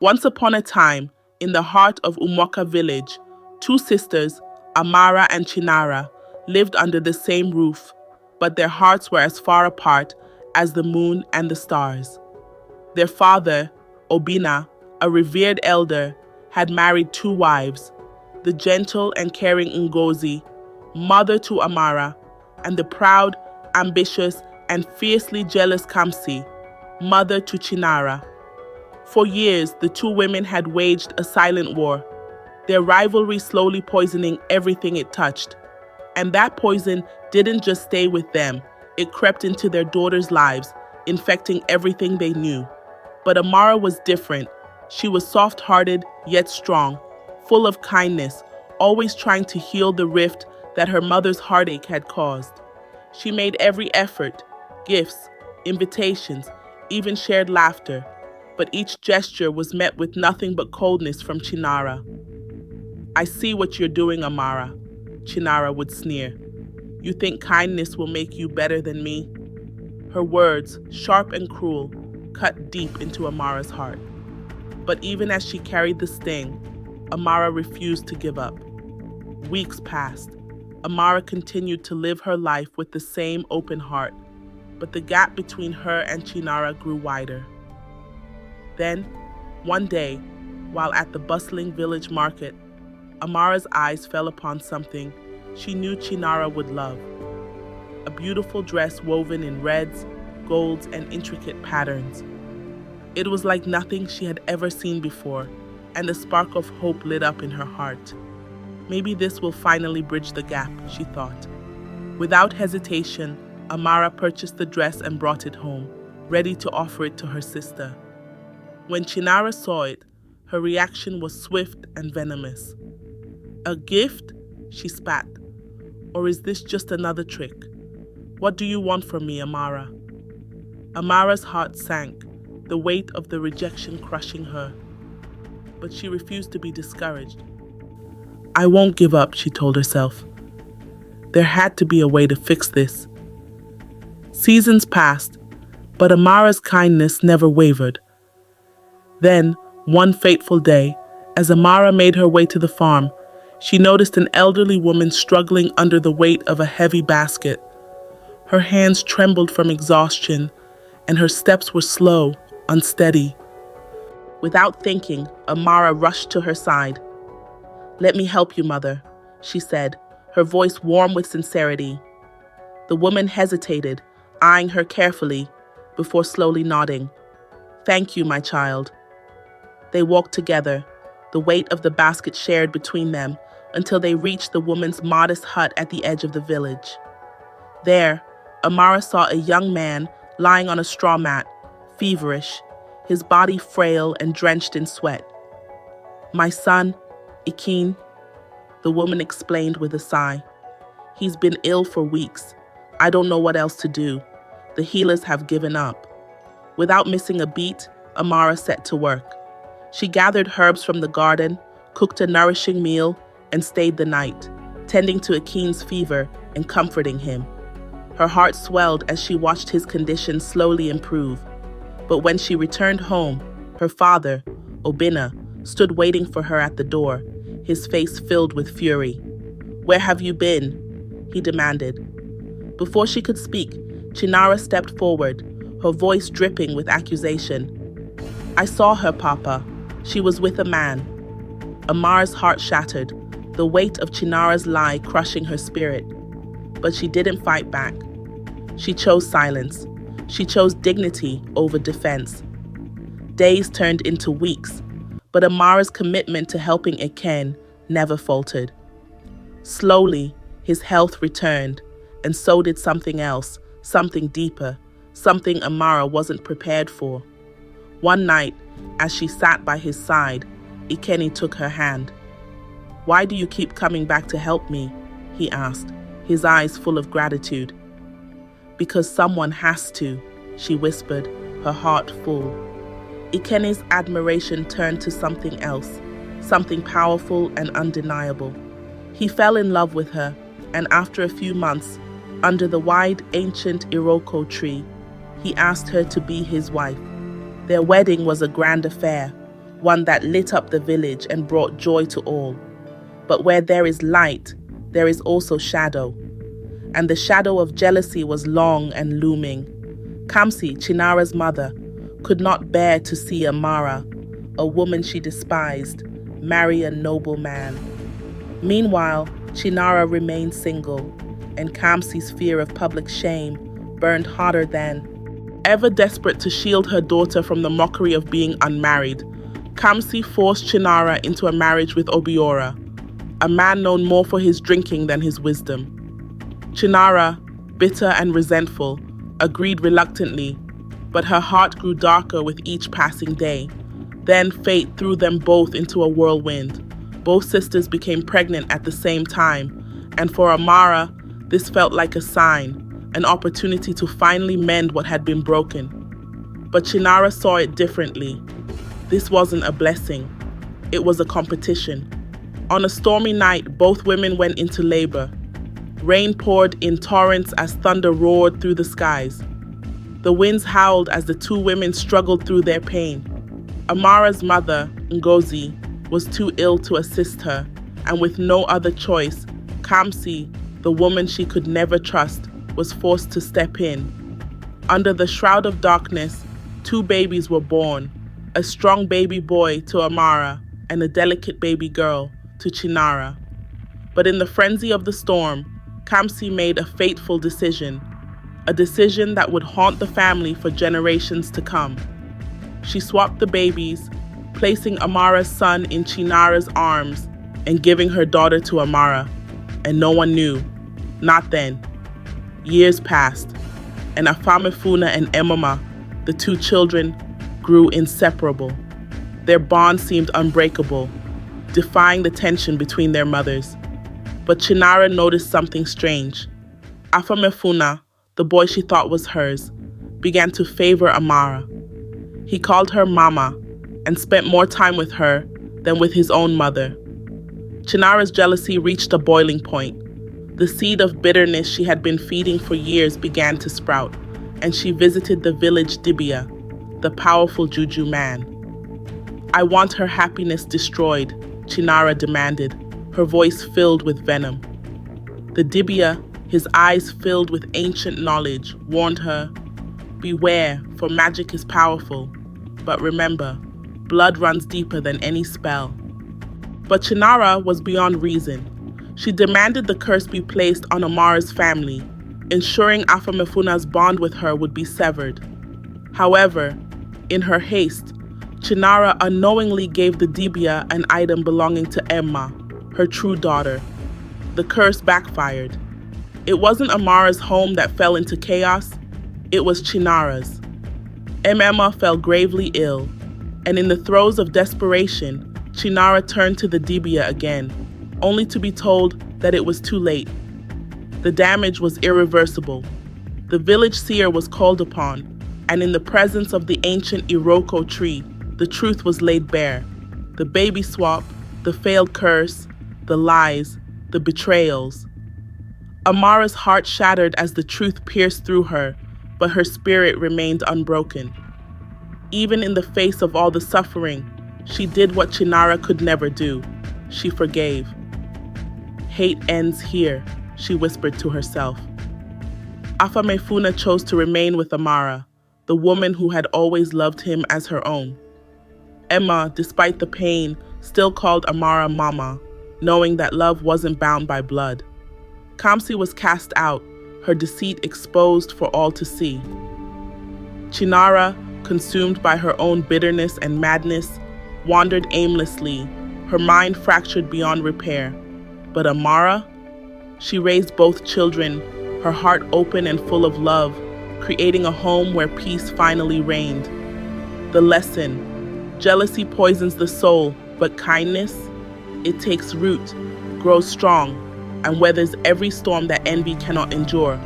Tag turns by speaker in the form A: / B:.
A: Once upon a time, in the heart of Umoka village, two sisters, Amara and Chinara, lived under the same roof, but their hearts were as far apart as the moon and the stars. Their father, Obina, a revered elder, had married two wives, the gentle and caring Ngozi, mother to Amara, and the proud, ambitious, and fiercely jealous Kamsi, mother to Chinara. For years, the two women had waged a silent war, their rivalry slowly poisoning everything it touched. And that poison didn't just stay with them, it crept into their daughters' lives, infecting everything they knew. But Amara was different. She was soft-hearted, yet strong, full of kindness, always trying to heal the rift that her mother's heartache had caused. She made every effort, gifts, invitations, even shared laughter, but each gesture was met with nothing but coldness from Chinara. "I see what you're doing, Amara," Chinara would sneer. "You think kindness will make you better than me?" Her words, sharp and cruel, cut deep into Amara's heart. But even as she carried the sting, Amara refused to give up. Weeks passed. Amara continued to live her life with the same open heart, but the gap between her and Chinara grew wider. Then, one day, while at the bustling village market, Amara's eyes fell upon something she knew Chinara would love. A beautiful dress woven in reds, golds, and intricate patterns. It was like nothing she had ever seen before, and a spark of hope lit up in her heart. Maybe this will finally bridge the gap, she thought. Without hesitation, Amara purchased the dress and brought it home, ready to offer it to her sister. When Chinara saw it, her reaction was swift and venomous. "A gift?" she spat. "Or is this just another trick? What do you want from me, Amara?" Amara's heart sank, the weight of the rejection crushing her. But she refused to be discouraged. "I won't give up," she told herself. There had to be a way to fix this. Seasons passed, but Amara's kindness never wavered. Then, one fateful day, as Amara made her way to the farm, she noticed an elderly woman struggling under the weight of a heavy basket. Her hands trembled from exhaustion, and her steps were slow, unsteady. Without thinking, Amara rushed to her side. "Let me help you, mother," she said, her voice warm with sincerity. The woman hesitated, eyeing her carefully, before slowly nodding. "Thank you, my child." They walked together, the weight of the basket shared between them, until they reached the woman's modest hut at the edge of the village. There, Amara saw a young man lying on a straw mat, feverish, his body frail and drenched in sweat. "My son, Ekene," the woman explained with a sigh. "He's been ill for weeks. I don't know what else to do. The healers have given up." Without missing a beat, Amara set to work. She gathered herbs from the garden, cooked a nourishing meal, and stayed the night, tending to Ekene's fever and comforting him. Her heart swelled as she watched his condition slowly improve. But when she returned home, her father, Obina, stood waiting for her at the door, his face filled with fury. "Where have you been?" he demanded. Before she could speak, Chinara stepped forward, her voice dripping with accusation. "I saw her, Papa. She was with a man." Amara's heart shattered, the weight of Chinara's lie crushing her spirit. But she didn't fight back. She chose silence. She chose dignity over defense. Days turned into weeks, but Amara's commitment to helping Ekene never faltered. Slowly, his health returned, and so did something else, something deeper, something Amara wasn't prepared for. One night, as she sat by his side, Ekene took her hand. "Why do you keep coming back to help me?" he asked, his eyes full of gratitude. "Because someone has to," she whispered, her heart full. Ekene's admiration turned to something else, something powerful and undeniable. He fell in love with her, and after a few months, under the wide, ancient Iroko tree, he asked her to be his wife. Their wedding was a grand affair, one that lit up the village and brought joy to all. But where there is light, there is also shadow. And the shadow of jealousy was long and looming. Kamsi, Chinara's mother, could not bear to see Amara, a woman she despised, marry a noble man. Meanwhile, Chinara remained single, and Kamsi's fear of public shame burned hotter than. Ever desperate to shield her daughter from the mockery of being unmarried, Kamsi forced Chinara into a marriage with Obiora, a man known more for his drinking than his wisdom. Chinara, bitter and resentful, agreed reluctantly, but her heart grew darker with each passing day. Then fate threw them both into a whirlwind. Both sisters became pregnant at the same time, and for Amara, this felt like a sign, an opportunity to finally mend what had been broken. But Chinara saw it differently. This wasn't a blessing. It was a competition. On a stormy night, both women went into labor. Rain poured in torrents as thunder roared through the skies. The winds howled as the two women struggled through their pain. Amara's mother, Ngozi, was too ill to assist her, and with no other choice, Kamsi, the woman she could never trust, was forced to step in. Under the shroud of darkness, two babies were born, a strong baby boy to Amara and a delicate baby girl to Chinara. But in the frenzy of the storm, Kamsi made a fateful decision, a decision that would haunt the family for generations to come. She swapped the babies, placing Amara's son in Chinara's arms and giving her daughter to Amara, and no one knew, not then. Years passed, and Afamefuna and Emama, the two children, grew inseparable. Their bond seemed unbreakable, defying the tension between their mothers. But Chinara noticed something strange. Afamefuna, the boy she thought was hers, began to favor Amara. He called her Mama and spent more time with her than with his own mother. Chinara's jealousy reached a boiling point. The seed of bitterness she had been feeding for years began to sprout, and she visited the village Dibia, the powerful juju man. "I want her happiness destroyed," Chinara demanded, her voice filled with venom. The Dibia, his eyes filled with ancient knowledge, warned her, "Beware, for magic is powerful. But remember, blood runs deeper than any spell." But Chinara was beyond reason. She demanded the curse be placed on Amara's family, ensuring Afamefuna's bond with her would be severed. However, in her haste, Chinara unknowingly gave the Dibia an item belonging to Emma, her true daughter. The curse backfired. It wasn't Amara's home that fell into chaos, it was Chinara's. Emma fell gravely ill, and in the throes of desperation, Chinara turned to the Dibia again, only to be told that it was too late. The damage was irreversible. The village seer was called upon, and in the presence of the ancient Iroko tree, the truth was laid bare. The baby swap, the failed curse, the lies, the betrayals. Amara's heart shattered as the truth pierced through her, but her spirit remained unbroken. Even in the face of all the suffering, she did what Chinara could never do. She forgave. "Hate ends here," she whispered to herself. Afamefuna chose to remain with Amara, the woman who had always loved him as her own. Emma, despite the pain, still called Amara Mama, knowing that love wasn't bound by blood. Kamsi was cast out, her deceit exposed for all to see. Chinara, consumed by her own bitterness and madness, wandered aimlessly, her mind fractured beyond repair. But Amara? She raised both children, her heart open and full of love, creating a home where peace finally reigned. The lesson: jealousy poisons the soul, but kindness, it takes root, grows strong, and weathers every storm that envy cannot endure.